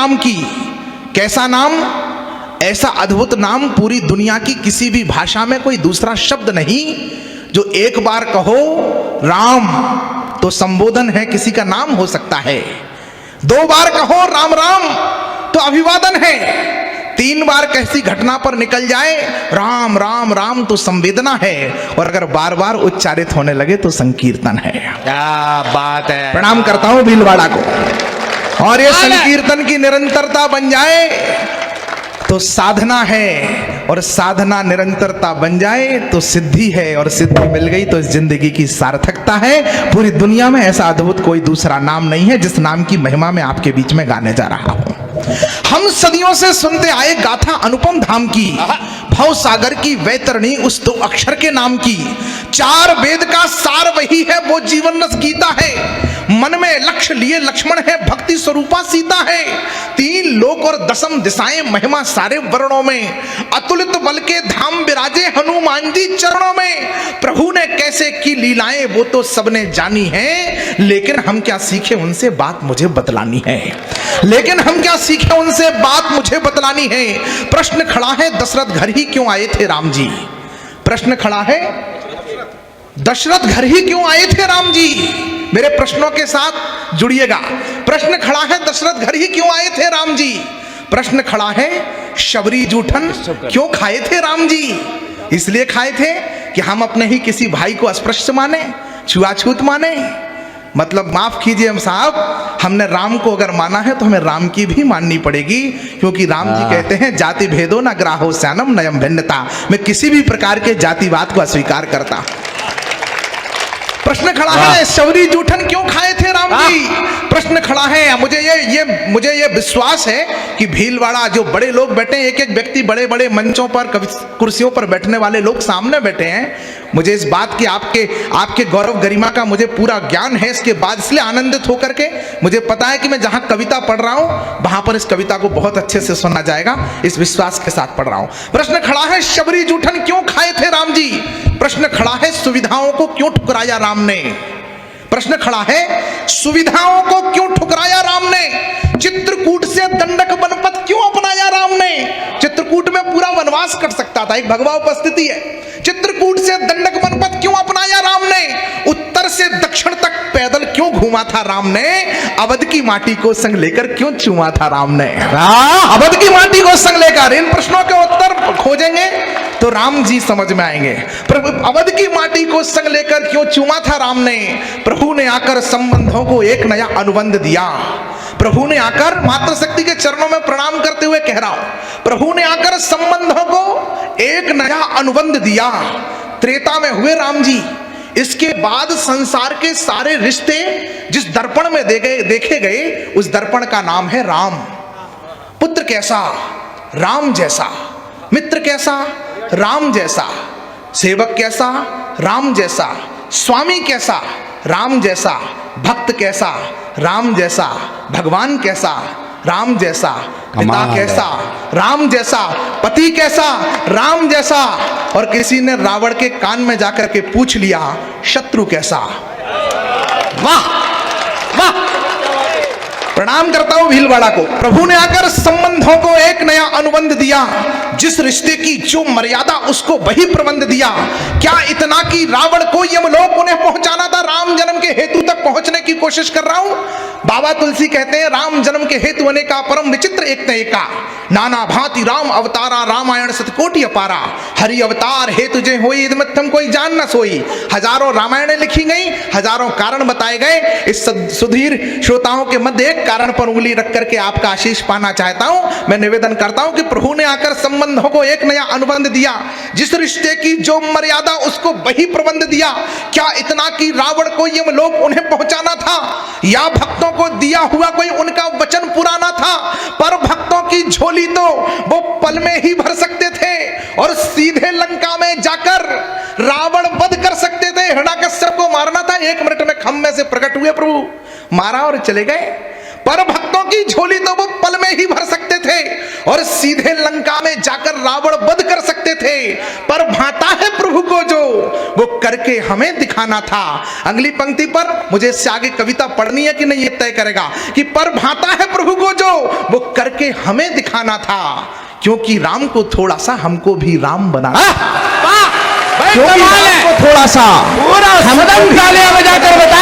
नाम की। कैसा नाम? ऐसा अद्भुत नाम पूरी दुनिया की किसी भी भाषा में कोई दूसरा शब्द नहीं जो एक बार कहो राम तो संबोधन है, किसी का नाम हो सकता है। 2 बार कहो राम राम तो अभिवादन है। 3 बार कैसी घटना पर निकल जाए राम राम राम तो संवेदना है। और अगर बार बार उच्चारित होने लगे तो संकीर्तन है। क्या बात है। प्रणाम करता हूं भीलवाड़ा को। और ये संकीर्तन की निरंतरता बन जाए तो साधना है, और साधना निरंतरता बन जाए तो सिद्धि है, और सिद्धि मिल गई तो इस जिंदगी की सार्थकता है। पूरी दुनिया में ऐसा अद्भुत कोई दूसरा नाम नहीं है जिस नाम की महिमा में आपके बीच में गाने जा रहा हूं। हम सदियों से सुनते आए गाथा अनुपम धाम की, भव सागर की वैतरणी उस 2 अक्षर के नाम की। 4 वेद का सार वही है, वो जीवन रस गीता है। मन में लक्ष्य लिए लक्ष्मण है, भक्ति स्वरूपा सीता है। 3 लोक और 10 दिशाएं महिमा सारे वर्णों में। अतुलित बल के धाम विराजे हनुमान जी चरणों में। प्रभु ने कैसे की लीलाएं वो तो सबने जानी है, लेकिन हम क्या सीखे उनसे बात मुझे बतलानी है। लेकिन हम क्या सीखे उनसे बात मुझे बतलानी है। प्रश्न खड़ा है दशरथ घर ही क्यों आए थे राम जी। प्रश्न खड़ा है दशरथ घर ही क्यों आए थे राम जी। मेरे प्रश्नों के साथ जुड़िएगा। प्रश्न खड़ा है दशरथ घर ही क्यों आए थे राम जी। प्रश्न खड़ा है शबरी जूठन क्यों खाए थे राम जी। इसलिए खाए थे कि हम अपने ही किसी भाई को अस्पृश्य माने, छुआछूत माने। मतलब माफ कीजिए हम साहब, हमने राम को अगर माना है तो हमें राम की भी माननी पड़ेगी, क्योंकि राम जी कहते हैं जाति भेदो न ग्राहो सैनम नयम भिन्नता। मैं किसी भी प्रकार के जातिवाद को अस्वीकार करता। प्रश्न खड़ा है शबरी जूठन क्यों खाए थे राम जी। प्रश्न खड़ा है, मुझे ये विश्वास है कि भीलवाड़ा जो बड़े लोग बैठे हैं, एक व्यक्ति बड़े बड़े मंचों पर कुर्सियों पर बैठने वाले लोग सामने बैठे हैं। मुझे इस बात की आपके गौरव गरिमा का मुझे पूरा ज्ञान है। इसके बाद इसलिए आनंदित होकर के मुझे पता है कि मैं जहां कविता पढ़ रहा हूं वहां पर इस कविता को बहुत अच्छे से सुना जाएगा, इस विश्वास के साथ पढ़ रहा हूं। प्रश्न खड़ा है शबरी जूठन क्यों खाए थे राम जी। प्रश्न खड़ा है सुविधाओं को क्यों ठुकराया राम ने। प्रश्न खड़ा है सुविधाओं को क्यों ठुकराया राम ने। चित्रकूट से दंडक बनपत क्यों अपनाया राम ने। चित्रकूट में पूरा वनवास कट सकता था, एक भगवा उपस्थिति है। चित्रकूट से दंडक बनपत क्यों अपनाया राम ने। उत्तर से दक्षिण तक पैदल क्यों घूमा था राम ने। अवध की माटी को संग लेकर क्यों चूमा था राम ने। अवध की माटी को संग लेकर, इन प्रश्नों के उत्तर खोजेंगे तो राम जी समझ में आएंगे। अवध की माटी को संग लेकर क्यों चूमा था राम ने। प्रभु ने आकर संबंधों को एक नया अनुबंध दिया। प्रभु ने आकर, मातृशक्ति के चरणों में प्रणाम करते हुए कह रहा हूं, प्रभु ने आकर संबंधों को एक नया अनुबंध दिया। त्रेता में हुए राम जी। इसके बाद संसार के सारे रिश्ते जिस दर्पण में देखे गए उस दर्पण का नाम है राम। पुत्र कैसा, राम जैसा। मित्र कैसा, राम जैसा। सेवक कैसा, राम जैसा। स्वामी कैसा, राम जैसा। भक्त कैसा, राम जैसा। भगवान कैसा, राम जैसा। पिता कैसा, राम जैसा। पति कैसा, राम जैसा। और किसी ने रावण के कान में जाकर के पूछ लिया शत्रु कैसा। वाह वाह, प्रणाम करता हूं भीलवाड़ा को। प्रभु ने आकर संबंधों को एक नया अनुबंध दिया। जिस रिश्ते की जो मर्यादा उसको वही प्रबंध दिया। क्या इतना कि रावण को यमलोक उन्हें पहुंचाना था। राम जन्म के हेतु तक पहुंचने की कोशिश कर रहा हूं। बाबा तुलसी कहते हैं राम जन्म के हेतु अनेका परम विचित्र एक न एका। नाना भांति राम अवतारा, रामायण सतकोटि अपारा। हरि अवतार हेतु जे होई इदमत्थम कोई जान न सोई। हजारों रामायणें लिखी गई, हजारों कारण बताए गए। इस सुधीर श्रोताओं के मध्य एक कारण पर उंगली रख करके आपका आशीष पाना चाहता हूं। मैं निवेदन करता हूं कि प्रभु ने आकर संबंधों को एक नया अनुबंध दिया। जिस रिश्ते की जो मर्यादा उसको वही प्रबंध दिया। क्या इतना कि रावण को यमलोक उन्हें पहुंचाना था, या भक्तों को दिया हुआ कोई उनका वचन पुराना था। पर भक्तों की झोली तो वो पल में ही भर सकते थे और सीधे लंका में जाकर रावण वध कर सकते थे। हिरण्याकश्यप को मारना था, 1 मिनट में खम्भे से प्रकट हुए प्रभु, मारा और चले गए। पर भक्तों की झोली तो वो पल में ही भर सकते थे और सीधे लंका में जाकर रावण वध कर सकते थे। पर भाता है प्रभु को जो वो करके हमें दिखाना था। अगली पंक्ति पर मुझे इससे आगे कविता पढ़नी है कि नहीं ये तय करेगा कि पर भाता है प्रभु को जो वो करके हमें दिखाना था, क्योंकि राम को थोड़ा सा हमको भी राम बनाना, वाह, भाई क्योंकि कमाल राम है। को थोड़ा सा पूरा सदन तालियां बजाकर बता